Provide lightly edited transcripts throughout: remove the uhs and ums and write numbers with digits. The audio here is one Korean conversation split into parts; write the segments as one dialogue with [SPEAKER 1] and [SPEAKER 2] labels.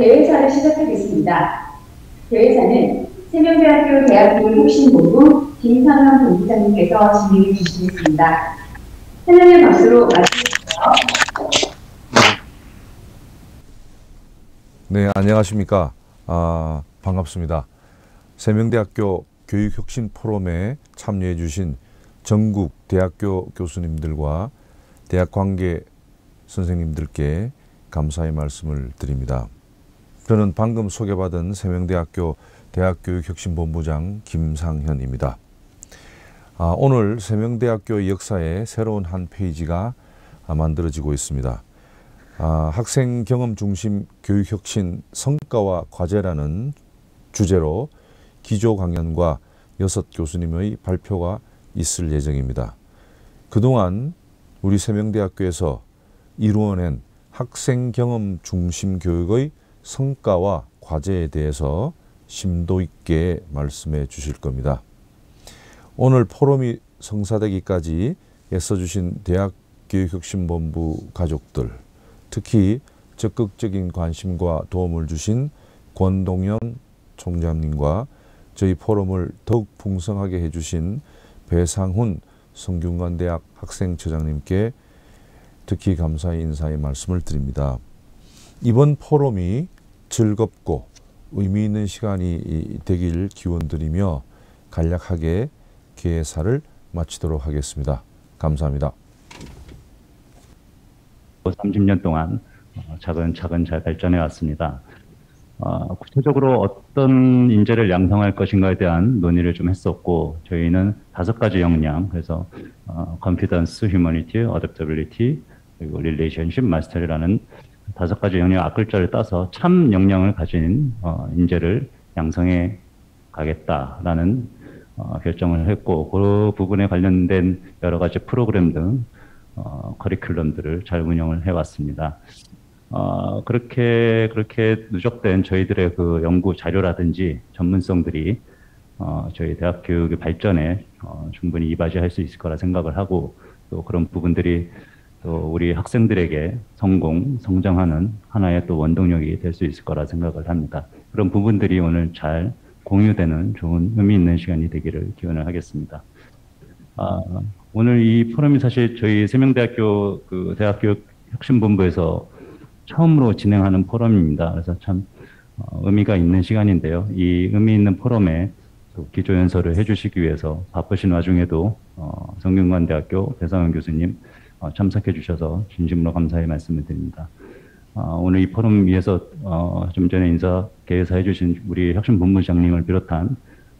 [SPEAKER 1] 대회사를 시작하겠습니다. 대회사는 세명대학교 대학교 혁신본부 김상현 본부장님께서 진행해 주시겠습니다. 환영의 박수로 맞이해주세요.
[SPEAKER 2] 네, 안녕하십니까. 반갑습니다. 세명대학교 교육혁신 포럼에 참여해 주신 전국 대학교 교수님들과 대학 관계 선생님들께 감사의 말씀을 드립니다. 저는 방금 소개받은 세명대학교 대학교육혁신본부장 김상현입니다. 오늘 세명대학교 역사에 새로운 한 페이지가 만들어지고 있습니다. 학생 경험 중심 교육혁신 성과와 과제라는 주제로 기조 강연과 6 교수님의 발표가 있을 예정입니다. 그동안 우리 세명대학교에서 이루어낸 학생 경험 중심 교육의 성과와 과제에 대해서 심도 있게 말씀해 주실 겁니다. 오늘 포럼이 성사되기까지 애써주신 대학교육혁신본부 가족들, 특히 적극적인 관심과 도움을 주신 권동현 총장님과 저희 포럼을 더욱 풍성하게 해주신 배상훈 성균관대학 학생처장님께 특히 감사의 인사의 말씀을 드립니다. 이번 포럼이 즐겁고 의미 있는 시간이 되길 기원드리며 간략하게 개사를 마치도록 하겠습니다. 감사합니다.
[SPEAKER 3] 30년 동안 차근차근 잘 발전해 왔습니다. 구체적으로 어떤 인재를 양성할 것인가에 대한 논의를 좀 했었고, 저희는 5가지 역량, 그래서 confidence, humanity, adaptability, 그리고 relationship, mastery라는 5가지 역량 앞글자를 따서 참 역량을 가진 인재를 양성해 가겠다라는 결정을 했고, 그 부분에 관련된 여러 가지 프로그램 등 커리큘럼들을 잘 운영을 해왔습니다. 그렇게 누적된 저희들의 그 연구 자료라든지 전문성들이 저희 대학 교육의 발전에 충분히 이바지할 수 있을 거라 생각을 하고, 또 그런 부분들이 또 우리 학생들에게 성장하는 하나의 또 원동력이 될 수 있을 거라 생각을 합니다. 그런 부분들이 오늘 잘 공유되는 좋은 의미 있는 시간이 되기를 기원을 하겠습니다. 오늘 이 포럼이 사실 저희 세명대학교 그 대학교육혁신본부에서 처음으로 진행하는 포럼입니다. 그래서 참 의미가 있는 시간인데요. 이 의미 있는 포럼에 또 기조연설을 해주시기 위해서 바쁘신 와중에도 성균관대학교 배상훈 교수님 참석해 주셔서 진심으로 감사의 말씀을 드립니다. 오늘 이 포럼 위해서 좀 전에 개사해 주신 우리 혁신본부장님을 비롯한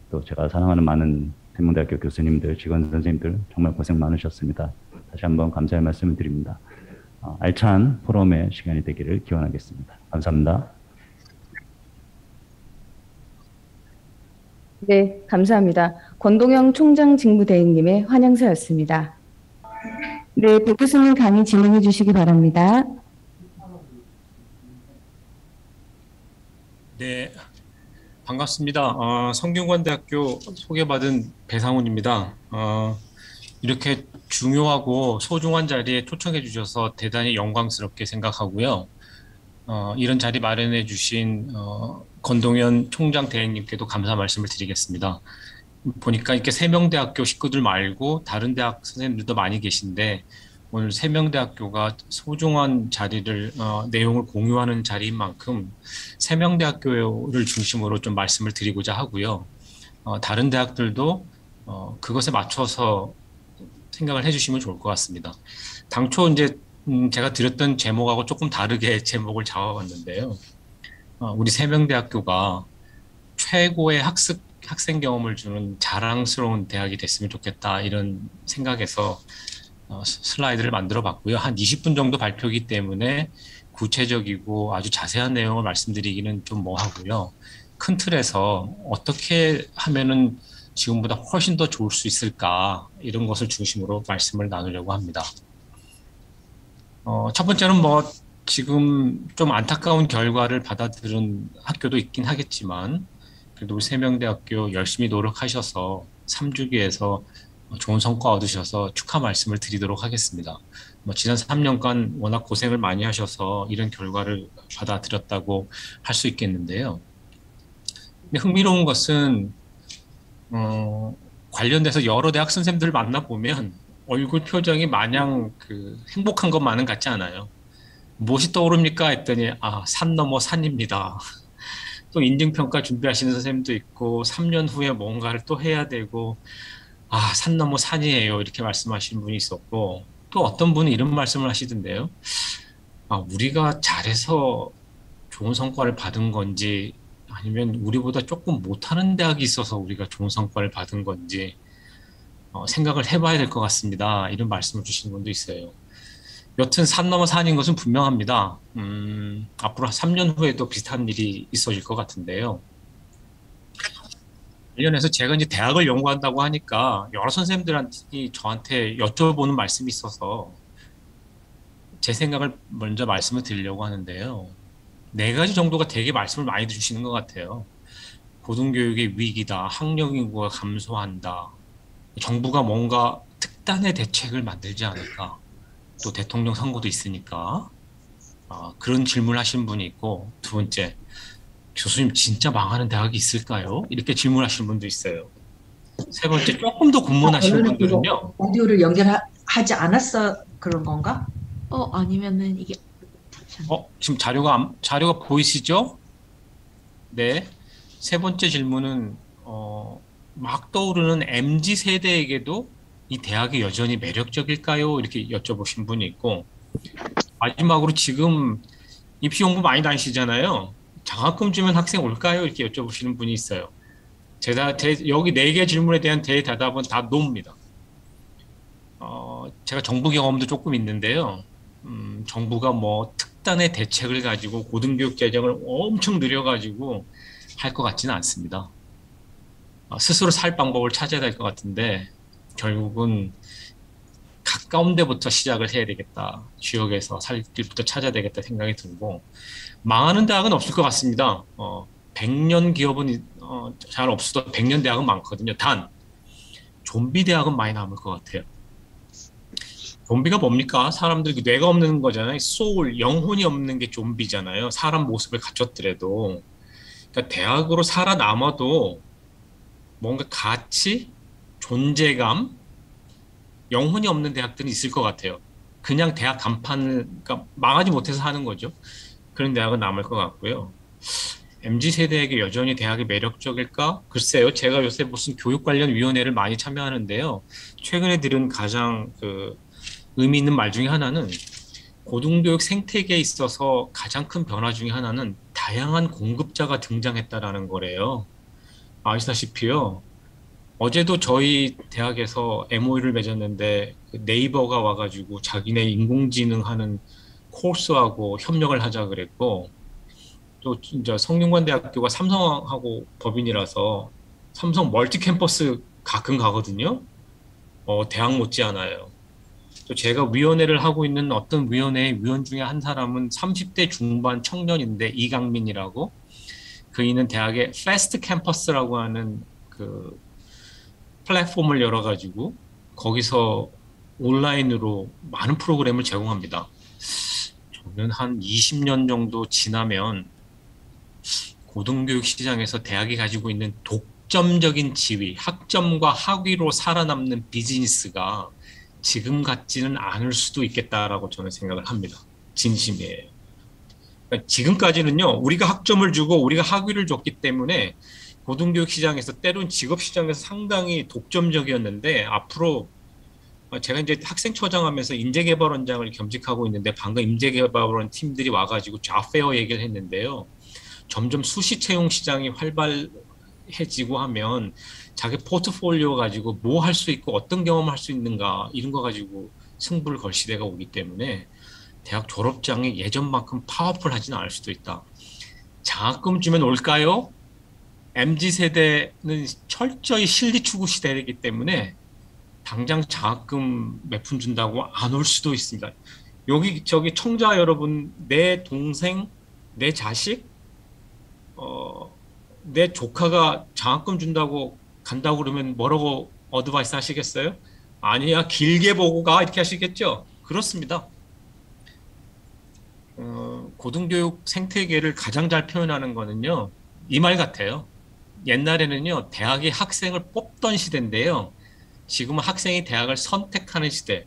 [SPEAKER 3] 또 제가 사랑하는 많은 세명대학교 교수님들, 직원 선생님들 정말 고생 많으셨습니다. 다시 한번 감사의 말씀을 드립니다. 알찬 포럼의 시간이 되기를 기원하겠습니다. 감사합니다.
[SPEAKER 4] 네, 감사합니다. 권동영 총장 직무대행님의 환영사였습니다. 네, 배 교수님 강의 진행해 주시기 바랍니다.
[SPEAKER 5] 네, 반갑습니다. 성균관대학교 소개받은 배상훈입니다. 이렇게 중요하고 소중한 자리에 초청해 주셔서 대단히 영광스럽게 생각하고요. 이런 자리 마련해 주신 권동현 총장 대행님께도 감사 말씀을 드리겠습니다. 보니까 이렇게 세명대학교 식구들 말고 다른 대학 선생님들도 많이 계신데, 오늘 세명대학교가 소중한 자리를 내용을 공유하는 자리인 만큼 세명대학교를 중심으로 좀 말씀을 드리고자 하고요. 다른 대학들도 그것에 맞춰서 생각을 해주시면 좋을 것 같습니다. 당초 이제 제가 드렸던 제목하고 조금 다르게 제목을 잡아봤는데요. 우리 세명대학교가 최고의 학생 경험을 주는 자랑스러운 대학이 됐으면 좋겠다, 이런 생각에서 슬라이드를 만들어 봤고요. 한 20분 정도 발표이기 때문에 구체적이고 아주 자세한 내용을 말씀드리기는 좀 뭐하고요. 큰 틀에서 어떻게 하면은 지금보다 훨씬 더 좋을 수 있을까, 이런 것을 중심으로 말씀을 나누려고 합니다. 첫 번째는 지금 좀 안타까운 결과를 받아들은 학교도 있긴 하겠지만, 그래도 우리 세명대학교 열심히 노력하셔서 3주기에서 좋은 성과 얻으셔서 축하 말씀을 드리도록 하겠습니다. 지난 3년간 워낙 고생을 많이 하셔서 이런 결과를 받아들였다고 할 수 있겠는데요. 근데 흥미로운 것은 관련돼서 여러 대학 선생님들을 만나보면 얼굴 표정이 마냥 행복한 것만은 같지 않아요. 무엇이 떠오릅니까? 했더니 산 넘어 산입니다. 또 인증평가 준비하시는 선생님도 있고 3년 후에 뭔가를 또 해야 되고 산 넘어 산이에요. 이렇게 말씀하시는 분이 있었고 또 어떤 분은 이런 말씀을 하시던데요. 우리가 잘해서 좋은 성과를 받은 건지 아니면 우리보다 조금 못하는 대학이 있어서 우리가 좋은 성과를 받은 건지 생각을 해봐야 될 것 같습니다. 이런 말씀을 주시는 분도 있어요. 여튼 산 넘어 산인 것은 분명합니다. 앞으로 3년 후에도 비슷한 일이 있어질 것 같은데요. 관련해서 제가 이제 대학을 연구한다고 하니까 여러 선생님들한테 저한테 여쭤보는 말씀이 있어서 제 생각을 먼저 말씀을 드리려고 하는데요. 4가지 정도가 되게 말씀을 많이 주시는 것 같아요. 고등교육의 위기다, 학령 인구가 감소한다, 정부가 뭔가 특단의 대책을 만들지 않을까, 또 대통령 선거도 있으니까 그런 질문을 하시는 분이 있고, 2번째, 교수님 진짜 망하는 대학이 있을까요? 이렇게 질문하시는 분도 있어요. 3번째, 조금 더 군문하시는 분들은요.
[SPEAKER 6] 오디오를 연결하지 않았어 그런 건가? 아니면은 이게
[SPEAKER 5] 지금 자료가 보이시죠? 네. 3번째 질문은 막 떠오르는 MZ 세대에게도 이 대학이 여전히 매력적일까요? 이렇게 여쭤보신 분이 있고, 마지막으로 지금 입시 공부 많이 다니시잖아요. 장학금 주면 학생 올까요? 이렇게 여쭤보시는 분이 있어요. 여기 4개 질문에 대한 대답은 다 노입니다. 제가 정부 경험도 조금 있는데요. 정부가 뭐 특단의 대책을 가지고 고등교육 재정을 엄청 늘려가지고 할 것 같지는 않습니다. 스스로 살 방법을 찾아야 될 것 같은데 결국은 가까운 데부터 시작을 해야 되겠다. 지역에서 살 길부터 찾아야 되겠다 생각이 들고, 망하는 대학은 없을 것 같습니다. 100년 기업은 잘 없어도 100년 대학은 많거든요. 단 좀비 대학은 많이 남을 것 같아요. 좀비가 뭡니까? 사람들 뇌가 없는 거잖아요. 소울, 영혼이 없는 게 좀비잖아요. 사람 모습을 갖췄더라도. 그러니까 대학으로 살아남아도 뭔가 가치, 존재감, 영혼이 없는 대학들은 있을 것 같아요. 그냥 대학 간판을, 그러니까 망하지 못해서 하는 거죠. 그런 대학은 남을 것 같고요. MZ세대에게 여전히 대학이 매력적일까? 글쎄요. 제가 요새 무슨 교육 관련 위원회를 많이 참여하는데요. 최근에 들은 가장 의미 있는 말 중에 하나는, 고등교육 생태계에 있어서 가장 큰 변화 중에 하나는 다양한 공급자가 등장했다라는 거래요. 아시다시피요. 어제도 저희 대학에서 MOU를 맺었는데 네이버가 와가지고 자기네 인공지능 하는 코र्스하고 협력을 하자 그랬고, 또 진짜 성균관대학교가 삼성하고 법인이라서 삼성 멀티 캠퍼스 가끔 가거든요. 대학 못지않아요. 또 제가 위원회를 하고 있는 어떤 위원회 위원 중에 한 사람은 30대 중반 청년인데, 이강민이라고, 그이는 대학에 패스트 캠퍼스라고 하는 플랫폼을 열어가지고 거기서 온라인으로 많은 프로그램을 제공합니다. 저는 한 20년 정도 지나면 고등교육 시장에서 대학이 가지고 있는 독점적인 지위, 학점과 학위로 살아남는 비즈니스가 지금 같지는 않을 수도 있겠다라고 저는 생각을 합니다. 진심이에요. 그러니까 지금까지는요, 우리가 학점을 주고 우리가 학위를 줬기 때문에 고등교육 시장에서, 때론 직업 시장에서 상당히 독점적이었는데, 앞으로 제가 이제 학생처장 하면서 인재개발원장을 겸직하고 있는데, 방금 인재개발원 팀들이 와가지고 좌페어 얘기를 했는데요. 점점 수시 채용 시장이 활발해지고 하면 자기 포트폴리오 가지고 뭐 할 수 있고 어떤 경험을 할 수 있는가, 이런 거 가지고 승부를 걸 시대가 오기 때문에 대학 졸업장이 예전만큼 파워풀하지는 않을 수도 있다. 장학금 주면 올까요? MZ세대는 철저히 실리 추구 시대이기 때문에 당장 장학금 몇 푼 준다고 안 올 수도 있습니다. 여기 저기 청자 여러분, 내 동생, 내 자식, 내 조카가 장학금 준다고 간다고 그러면 뭐라고 어드바이스 하시겠어요? 아니야, 길게 보고 가. 이렇게 하시겠죠? 그렇습니다. 고등교육 생태계를 가장 잘 표현하는 거는요, 이 말 같아요. 옛날에는요, 대학이 학생을 뽑던 시대인데요. 지금은 학생이 대학을 선택하는 시대.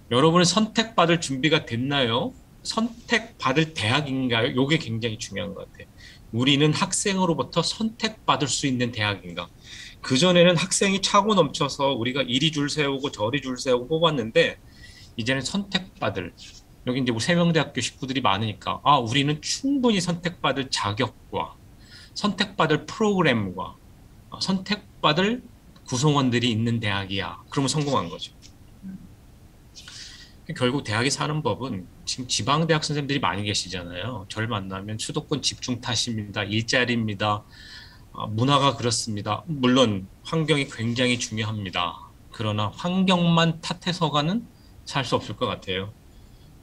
[SPEAKER 5] 여러분은 선택받을 준비가 됐나요? 선택받을 대학인가요? 이게 굉장히 중요한 것 같아요. 우리는 학생으로부터 선택받을 수 있는 대학인가? 그전에는 학생이 차고 넘쳐서 우리가 이리 줄 세우고 저리 줄 세우고 뽑았는데, 이제는 선택받을, 여기 이제 우리 세명대학교 식구들이 많으니까, 아, 우리는 충분히 선택받을 자격과 선택받을 프로그램과 선택받을 구성원들이 있는 대학이야. 그러면 성공한 거죠. 결국 대학이 사는 법은 지금 지방대학 선생님들이 많이 계시잖아요. 저를 만나면 수도권 집중 탓입니다. 일자리입니다. 문화가 그렇습니다. 물론 환경이 굉장히 중요합니다. 그러나 환경만 탓해서가는 살 수 없을 것 같아요.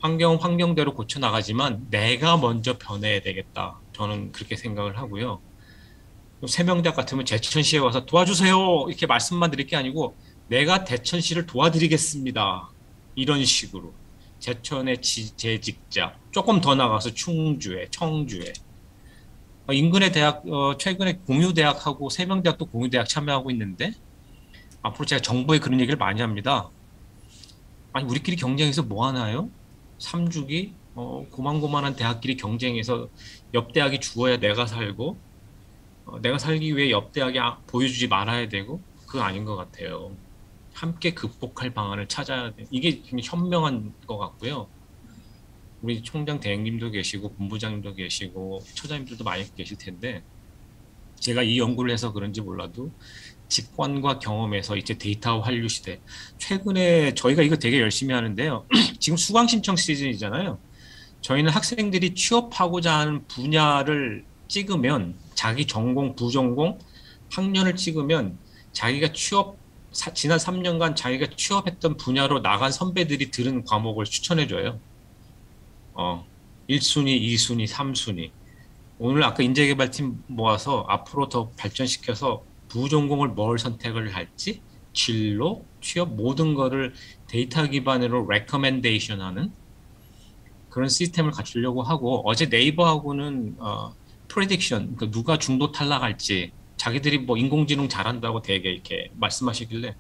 [SPEAKER 5] 환경은 환경대로 고쳐나가지만 내가 먼저 변해야 되겠다. 저는 그렇게 생각을 하고요. 세명대학 같으면 제천시에 와서 도와주세요. 이렇게 말씀만 드릴 게 아니고 내가 대천시를 도와드리겠습니다. 이런 식으로. 제천의 재직자, 조금 더 나가서 충주에, 청주에. 인근의 대학, 최근에 공유대학하고 세명대학도 공유대학 참여하고 있는데 앞으로 제가 정부에 그런 얘기를 많이 합니다. 아니, 우리끼리 경쟁해서 뭐 하나요? 3주기 고만고만한 대학끼리 경쟁해서 옆 대학이 죽어야 내가 살고 내가 살기 위해 옆 대학이 보여주지 말아야 되고 그거 아닌 것 같아요. 함께 극복할 방안을 찾아야 돼. 이게 굉장히 현명한 것 같고요. 우리 총장 대행님도 계시고 본부장님도 계시고 처장님들도 많이 계실 텐데 제가 이 연구를 해서 그런지 몰라도 직관과 경험에서 이제 데이터 환류 시대. 최근에 저희가 이거 되게 열심히 하는데요. 지금 수강 신청 시즌이잖아요. 저희는 학생들이 취업하고자 하는 분야를 찍으면 자기 전공, 부전공, 학년을 찍으면 자기가 지난 3년간 자기가 취업했던 분야로 나간 선배들이 들은 과목을 추천해줘요. 1순위, 2순위, 3순위. 오늘 아까 인재개발팀 모아서 앞으로 더 발전시켜서 부전공을 뭘 선택을 할지, 진로, 취업 모든 거를 데이터 기반으로 레커멘데이션 하는 그런 시스템을 갖추려고 하고 어제 네이버하고는 프레딕션, 그러니까 누가 중도 탈락할지 자기들이 뭐 인공지능 잘한다고 되게 이렇게 말씀하시길래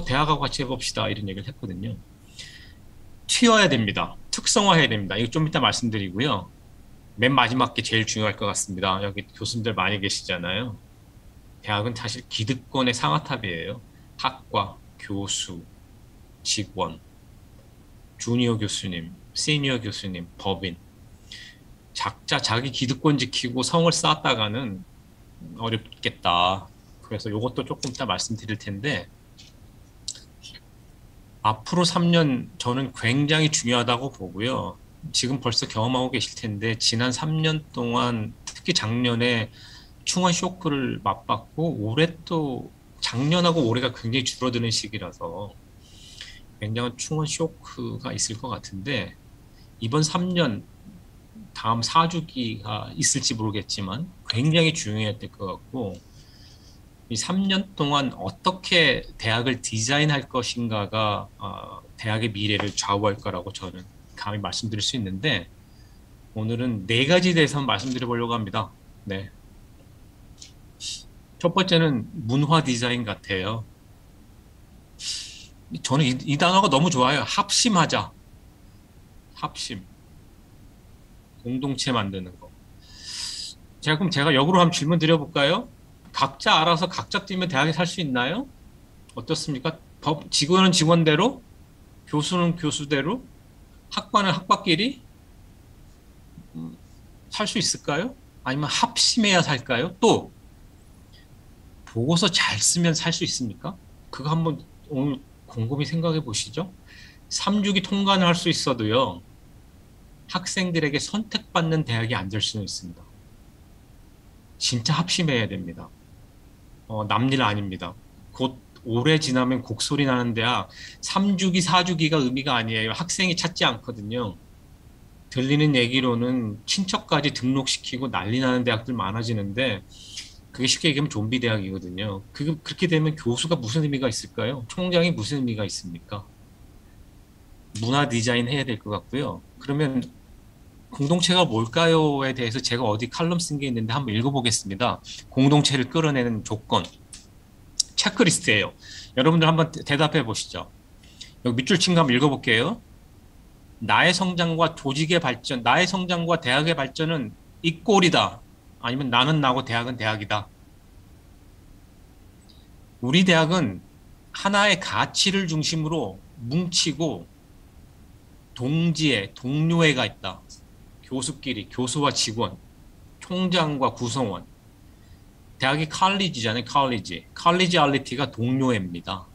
[SPEAKER 5] 대학하고 같이 해봅시다 이런 얘기를 했거든요. 튀어야 됩니다. 특성화해야 됩니다. 이거 좀 이따 말씀드리고요. 맨 마지막 게 제일 중요할 것 같습니다. 여기 교수님들 많이 계시잖아요. 대학은 사실 기득권의 상아탑이에요. 학과, 교수, 직원, 주니어 교수님, 시니어 교수님, 법인. 자기 기득권 지키고 성을 쌓았다가는 어렵겠다. 그래서 이것도 조금 이따 말씀드릴 텐데 앞으로 3년 저는 굉장히 중요하다고 보고요. 지금 벌써 경험하고 계실 텐데 지난 3년 동안 특히 작년에 충원 쇼크를 맛봤고 올해 또 작년하고 올해가 굉장히 줄어드는 시기라서 굉장한 충원 쇼크가 있을 것 같은데 이번 3년 다음 4주기가 있을지 모르겠지만 굉장히 중요해야 될 것 같고 이 3년 동안 어떻게 대학을 디자인할 것인가가 대학의 미래를 좌우할 거라고 저는 감히 말씀드릴 수 있는데 오늘은 4가지 대해서 말씀드려 보려고 합니다. 네. 첫 번째는 문화 디자인 같아요. 저는 이 단어가 너무 좋아요. 합심하자. 합심. 공동체 만드는 거. 그럼 제가 역으로 한번 질문 드려볼까요? 각자 알아서 각자 뛰면 대학에 살 수 있나요? 어떻습니까? 직원은 직원대로, 교수는 교수대로, 학과는 학과끼리 살 수 있을까요? 아니면 합심해야 살까요? 또 보고서 잘 쓰면 살 수 있습니까? 그거 한번 오늘 곰곰이 생각해 보시죠. 3주기 통과는 할 수 있어도요. 학생들에게 선택받는 대학이 안 될 수는 있습니다. 진짜 합심해야 됩니다. 남일 아닙니다. 곧 오래 지나면 곡소리 나는 대학 3주기, 4주기가 의미가 아니에요. 학생이 찾지 않거든요. 들리는 얘기로는 친척까지 등록시키고 난리 나는 대학들 많아지는데 그게 쉽게 얘기하면 좀비 대학이거든요. 그렇게 되면 교수가 무슨 의미가 있을까요? 총장이 무슨 의미가 있습니까? 문화 디자인 해야 될 것 같고요. 그러면 공동체가 뭘까요?에 대해서 제가 어디 칼럼 쓴 게 있는데 한번 읽어보겠습니다. 공동체를 끌어내는 조건. 체크리스트예요. 여러분들 한번 대답해 보시죠. 여기 밑줄 친 거 한번 읽어볼게요. 나의 성장과 조직의 발전, 나의 성장과 대학의 발전은 이 꼴이다. 아니면 나는 나고 대학은 대학이다. 우리 대학은 하나의 가치를 중심으로 뭉치고 동지애, 동료애가 있다. 교수끼리, 교수와 직원, 총장과 구성원. 대학이 칼리지잖아요, 칼리지. 칼리지알리티가 동료애입니다.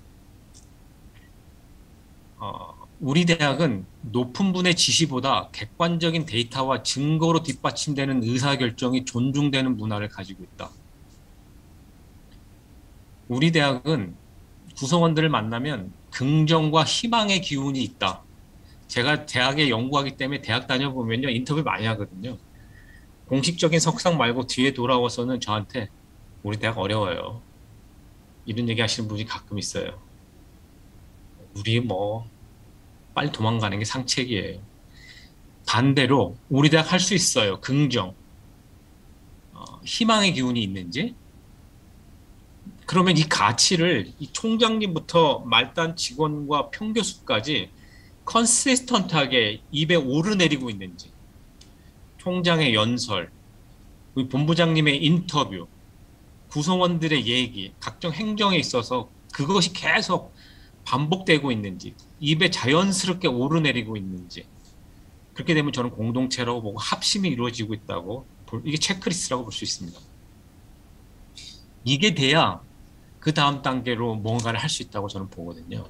[SPEAKER 5] 우리 대학은 높은 분의 지시보다 객관적인 데이터와 증거로 뒷받침되는 의사결정이 존중되는 문화를 가지고 있다. 우리 대학은 구성원들을 만나면 긍정과 희망의 기운이 있다. 제가 대학에 연구하기 때문에 대학 다녀보면요, 인터뷰 많이 하거든요. 공식적인 석상 말고 뒤에 돌아와서는 저한테 우리 대학 어려워요. 이런 얘기 하시는 분이 가끔 있어요. 우리 뭐 빨리 도망가는 게 상책이에요. 반대로 우리 대학 할 수 있어요. 긍정. 희망의 기운이 있는지. 그러면 이 가치를 이 총장님부터 말단 직원과 평교수까지 컨시스턴트하게 입에 오르내리고 있는지. 총장의 연설, 우리 본부장님의 인터뷰, 구성원들의 얘기, 각종 행정에 있어서 그것이 계속 반복되고 있는지, 입에 자연스럽게 오르내리고 있는지. 그렇게 되면 저는 공동체라고 보고 합심이 이루어지고 있다고, 이게 체크리스트라고 볼 수 있습니다. 이게 돼야 그 다음 단계로 뭔가를 할 수 있다고 저는 보거든요.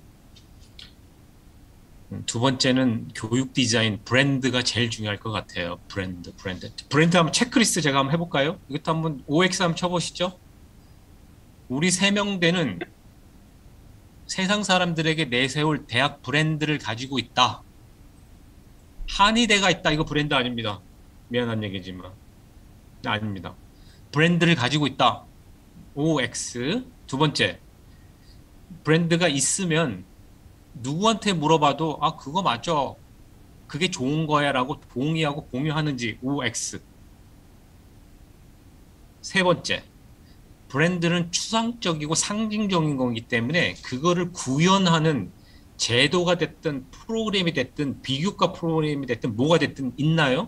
[SPEAKER 5] 두 번째는 교육 디자인, 브랜드가 제일 중요할 것 같아요. 브랜드 한번 체크리스트 제가 한번 해볼까요? 이것도 한번 OX 한번 쳐보시죠. 우리 세명대는 세상 사람들에게 내세울 대학 브랜드를 가지고 있다. 한의대가 있다. 이거 브랜드 아닙니다. 미안한 얘기지만. 아닙니다. 브랜드를 가지고 있다. OX. 두 번째, 브랜드가 있으면 누구한테 물어봐도 아 그거 맞죠? 그게 좋은 거야 라고 동의하고 공유하는지. OX. 세 번째, 브랜드는 추상적이고 상징적인 거기 때문에 그거를 구현하는 제도가 됐든 프로그램이 됐든 비교과 프로그램이 됐든 뭐가 됐든 있나요?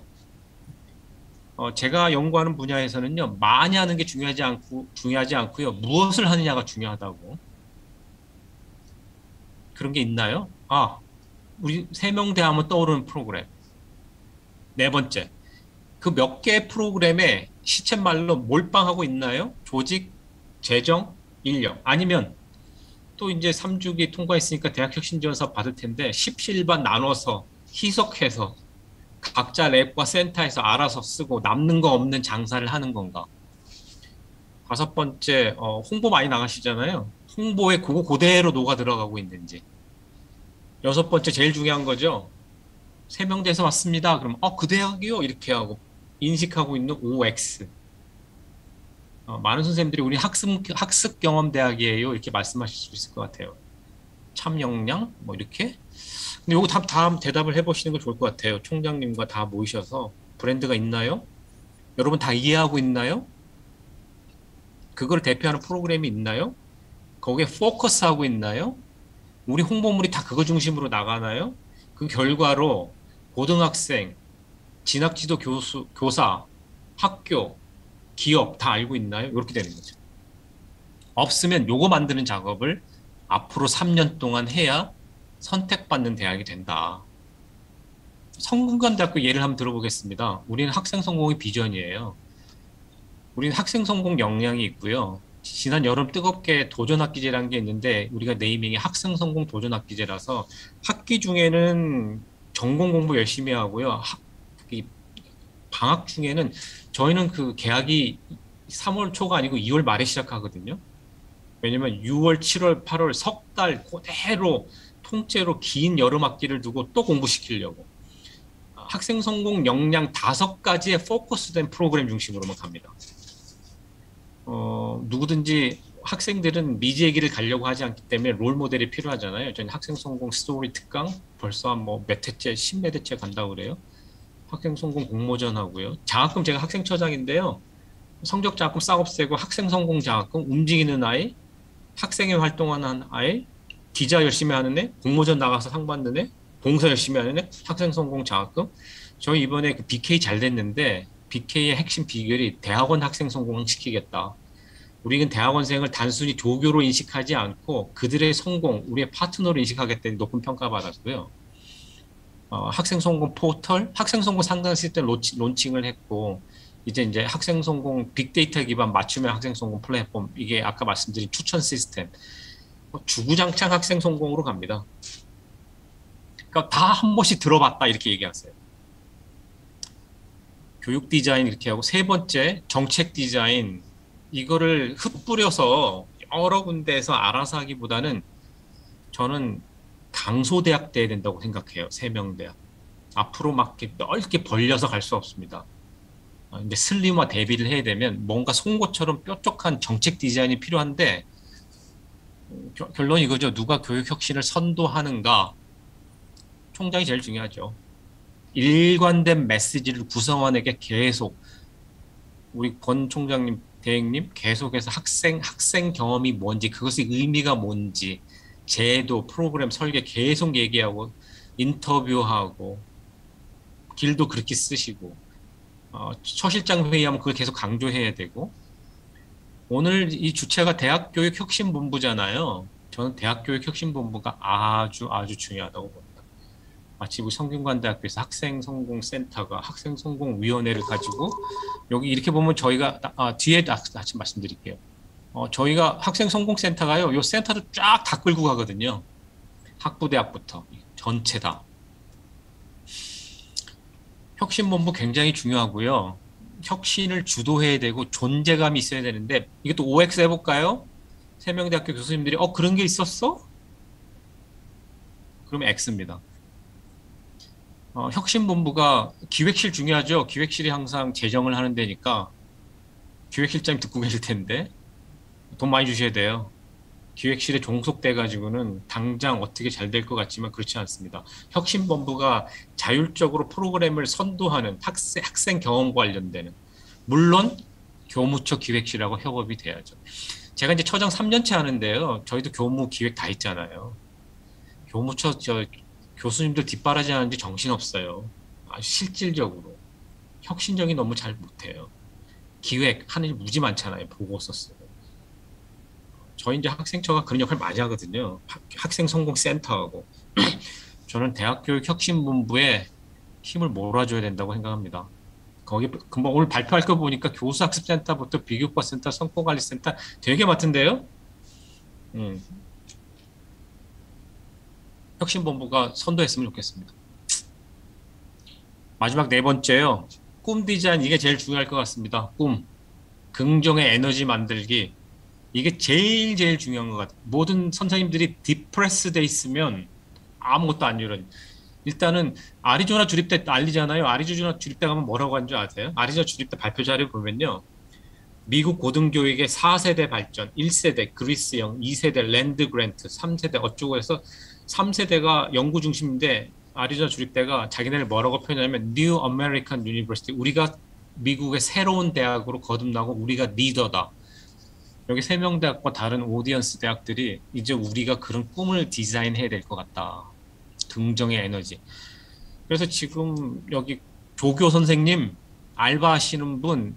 [SPEAKER 5] 제가 연구하는 분야에서는요, 많이 하는 게 중요하지 않고요, 무엇을 하느냐가 중요하다고. 그런 게 있나요? 우리 세명대 하면 떠오르는 프로그램. 네 번째, 그 몇 개의 프로그램에 시쳇말로 몰빵하고 있나요? 조직, 재정, 인력. 아니면 또 이제 3주기 통과했으니까 대학혁신지원사업 받을 텐데 17반 나눠서 희석해서 각자 랩과 센터에서 알아서 쓰고 남는 거 없는 장사를 하는 건가? 다섯 번째, 홍보 많이 나가시잖아요. 홍보에 그거 그대로 녹아 들어가고 있는지. 여섯 번째, 제일 중요한 거죠. 세명대에서 왔습니다. 그럼 그 대학이요? 이렇게 하고 인식하고 있는 OX. 많은 선생님들이 우리 학습 경험 대학이에요. 이렇게 말씀하실 수 있을 것 같아요. 참 역량? 뭐 이렇게. 근데 요거 다음 대답을 해보시는 거 좋을 것 같아요. 총장님과 다 모이셔서 브랜드가 있나요? 여러분 다 이해하고 있나요? 그걸 대표하는 프로그램이 있나요? 거기에 포커스하고 있나요? 우리 홍보물이 다 그거 중심으로 나가나요? 그 결과로 고등학생, 진학지도 교사, 학교, 기업 다 알고 있나요? 이렇게 되는 거죠. 없으면 요거 만드는 작업을 앞으로 3년 동안 해야 선택받는 대학이 된다. 성균관대학교 예를 한번 들어보겠습니다. 우리는 학생 성공의 비전이에요. 우리는 학생 성공 역량이 있고요. 지난 여름 뜨겁게 도전학기제라는 게 있는데 우리가 네이밍이 학생 성공 도전학기제라서 학기 중에는 전공 공부 열심히 하고요. 방학 중에는 저희는 그 개학이 3월 초가 아니고 2월 말에 시작하거든요. 왜냐면 6월, 7월, 8월 석 달 그대로 통째로 긴 여름 학기를 두고 또 공부시키려고. 학생 성공 역량 5가지의 포커스된 프로그램 중심으로만 갑니다. 누구든지 학생들은 미지의 길을 가려고 하지 않기 때문에 롤 모델이 필요하잖아요. 저는 학생 성공 스토리 특강 벌써 한 뭐 몇 회째, 십몇 회째 간다고 그래요. 학생 성공 공모전 하고요. 장학금 제가 학생처장인데요. 성적 장학금 싹 없애고 학생 성공 장학금, 움직이는 아이, 학생회 활동하는 아이, 기자 열심히 하는 애, 공모전 나가서 상 받는 애, 봉사 열심히 하는 애, 학생 성공 장학금. 저희 이번에 그 BK 잘 됐는데 BK의 핵심 비결이 대학원 학생 성공을 시키겠다. 우리는 대학원생을 단순히 조교로 인식하지 않고 그들의 성공, 우리의 파트너로 인식하겠다는 높은 평가받았고요. 학생 성공 포털, 학생 성공 상담 시스템 론칭을 했고, 이제 학생 성공 빅데이터 기반 맞춤형 학생 성공 플랫폼, 이게 아까 말씀드린 추천 시스템, 주구장창 학생 성공으로 갑니다. 그러니까 다 한 번씩 들어봤다 이렇게 얘기하세요. 교육 디자인 이렇게 하고, 세 번째 정책 디자인, 이거를 흩뿌려서 여러 군데에서 알아서 하기보다는 저는 강소대학 돼야 된다고 생각해요. 세명대학. 앞으로 막 이렇게 넓게 벌려서 갈 수 없습니다. 이제 슬림화 대비를 해야 되면 뭔가 송곳처럼 뾰족한 정책 디자인이 필요한데, 결론 이거죠. 누가 교육 혁신을 선도하는가. 총장이 제일 중요하죠. 일관된 메시지를 구성원에게 계속, 우리 권 총장님, 대행님 계속해서 학생 경험이 뭔지, 그것의 의미가 뭔지, 제도, 프로그램 설계 계속 얘기하고, 인터뷰하고, 길도 그렇게 쓰시고, 처실장 회의하면 그걸 계속 강조해야 되고, 오늘 이 주체가 대학교육혁신본부잖아요. 저는 대학교육혁신본부가 아주 중요하다고 봅니다. 마치 우리 성균관대학교에서 학생성공센터가 학생성공위원회를 가지고, 여기 이렇게 보면 저희가 뒤에 다시 말씀드릴게요. 저희가 학생성공센터가요, 요 센터를 쫙 다 끌고 가거든요. 학부대학부터 전체 다. 혁신본부 굉장히 중요하고요. 혁신을 주도해야 되고 존재감이 있어야 되는데, 이것도 OX 해볼까요? 세명대학교 교수님들이 그런 게 있었어? 그러면 X입니다. 혁신본부가 기획실 중요하죠. 기획실이 항상 재정을 하는 데니까 기획실장님 듣고 계실 텐데 돈 많이 주셔야 돼요. 기획실에 종속돼 가지고는 당장 어떻게 잘 될 것 같지만 그렇지 않습니다. 혁신본부가 자율적으로 프로그램을 선도하는 학생 경험 관련되는, 물론 교무처 기획실하고 협업이 돼야죠. 제가 이제 처장 3년째 하는데요. 저희도 교무 기획 다 있잖아요. 교무처 교수님들 뒷바라지 하는지 정신없어요. 아주 실질적으로. 혁신적이 너무 잘 못해요. 기획 하는 일 무지 많잖아요. 보고서 쓰고. 저희 이제 학생처가 그런 역할 많이 하거든요. 학생 성공 센터하고. 저는 대학교육혁신본부에 힘을 몰아줘야 된다고 생각합니다. 거기 금방 오늘 발표할 거 보니까 교수학습센터부터 비교과센터, 성과관리센터 되게 많던데요. 혁신본부가 선도했으면 좋겠습니다. 마지막 네 번째요. 꿈 디자인, 이게 제일 중요할 것 같습니다. 꿈. 긍정의 에너지 만들기. 이게 제일 중요한 것 같아요. 모든 선생님들이 디프레스 돼 있으면 아무것도 안 이루어요. 일단은 아리조나 주립대 알리잖아요. 아리조나 주립대 가면 뭐라고 하는 줄 아세요? 아리조나 주립대 발표 자료 보면요. 미국 고등교육의 4세대 발전, 1세대 그리스형, 2세대 랜드 그랜트, 3세대 어쩌고 해서 3세대가 연구 중심인데, 아리조나 주립대가 자기네를 뭐라고 표현하냐면 New American University, 우리가 미국의 새로운 대학으로 거듭나고 우리가 리더다. 여기 세명대학과 다른 오디언스 대학들이 이제 우리가 그런 꿈을 디자인해야 될 것 같다. 긍정의 에너지. 그래서 지금 여기 조교 선생님, 알바하시는 분,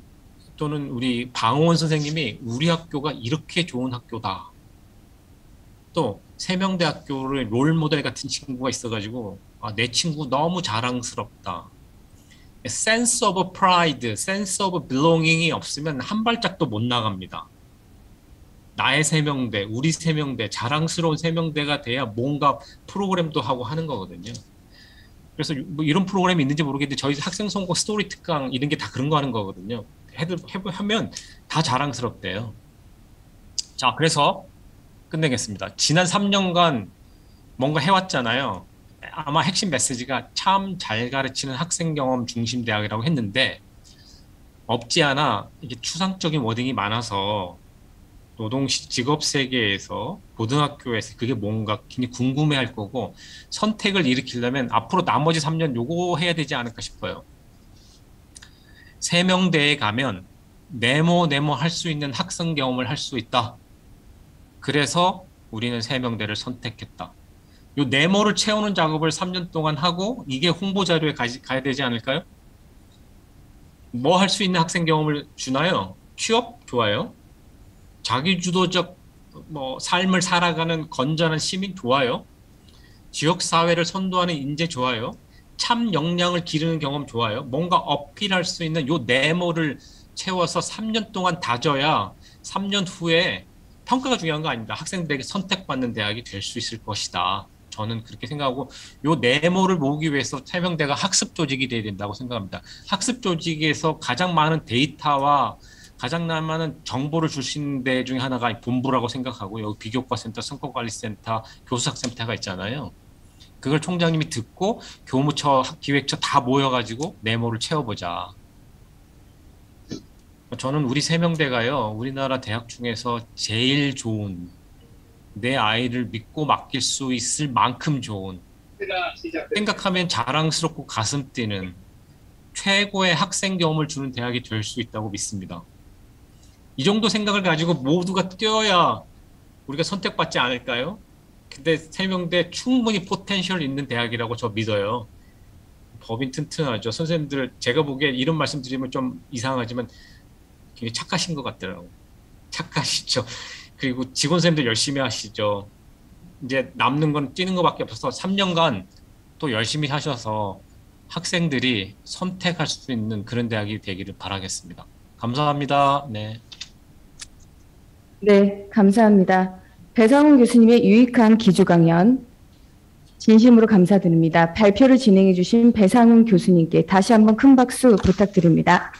[SPEAKER 5] 또는 우리 방호원 선생님이 우리 학교가 이렇게 좋은 학교다. 또 세명대학교를 롤모델 같은 친구가 있어가지고 내 친구 너무 자랑스럽다. sense of pride, sense of belonging이 없으면 한 발짝도 못 나갑니다. 나의 세명대, 우리 세명대, 자랑스러운 세명대가 돼야 뭔가 프로그램도 하고 하는 거거든요. 그래서 뭐 이런 프로그램이 있는지 모르겠는데 저희 학생 성공 스토리 특강 이런 게 다 그런 거 하는 거거든요. 하면 다 자랑스럽대요. 자, 그래서 끝내겠습니다. 지난 3년간 뭔가 해왔잖아요. 아마 핵심 메시지가 참 잘 가르치는 학생 경험 중심 대학이라고 했는데, 없지 않아 이게 추상적인 워딩이 많아서 노동 직업 세계에서 고등학교에서 그게 뭔가 굉장히 궁금해할 거고 선택을 일으키려면 앞으로 나머지 3년 요거 해야 되지 않을까 싶어요. 세명대에 가면 네모 할 수 있는 학생 경험을 할 수 있다. 그래서 우리는 세명대를 선택했다. 요 네모를 채우는 작업을 3년 동안 하고 이게 홍보 자료에 가야 되지 않을까요? 뭐 할 수 있는 학생 경험을 주나요? 취업? 좋아요. 자기주도적 삶을 살아가는 건전한 시민 좋아요. 지역사회를 선도하는 인재 좋아요. 참 역량을 기르는 경험 좋아요. 뭔가 어필할 수 있는 요 네모를 채워서 3년 동안 다져야 3년 후에 평가가 중요한 거 아닙니다. 학생들에게 선택받는 대학이 될 수 있을 것이다. 저는 그렇게 생각하고 요 네모를 모으기 위해서 세명대가 학습 조직이 돼야 된다고 생각합니다. 학습 조직에서 가장 많은 데이터와 가장 많은 정보를 줄 수 있는 데 중에 하나가 본부라고 생각하고 여기 비교과센터, 성과관리센터, 교수학센터가 있잖아요. 그걸 총장님이 듣고 교무처, 기획처 다 모여가지고 네모를 채워보자. 저는 우리 세명대가요, 우리나라 대학 중에서 제일 좋은, 내 아이를 믿고 맡길 수 있을 만큼 좋은, 생각하면 자랑스럽고 가슴 뛰는 최고의 학생 경험을 주는 대학이 될 수 있다고 믿습니다. 이 정도 생각을 가지고 모두가 뛰어야 우리가 선택받지 않을까요? 근데 세명대 충분히 포텐셜 있는 대학이라고 저 믿어요. 법인 튼튼하죠. 선생님들 제가 보기에 이런 말씀 드리면 좀 이상하지만 굉장히 착하신 것 같더라고요. 착하시죠. 그리고 직원 선생님들 열심히 하시죠. 이제 남는 건 뛰는 것밖에 없어서 3년간 또 열심히 하셔서 학생들이 선택할 수 있는 그런 대학이 되기를 바라겠습니다. 감사합니다. 네.
[SPEAKER 4] 네, 감사합니다. 배상훈 교수님의 유익한 기조 강연 진심으로 감사드립니다. 발표를 진행해 주신 배상훈 교수님께 다시 한번 큰 박수 부탁드립니다.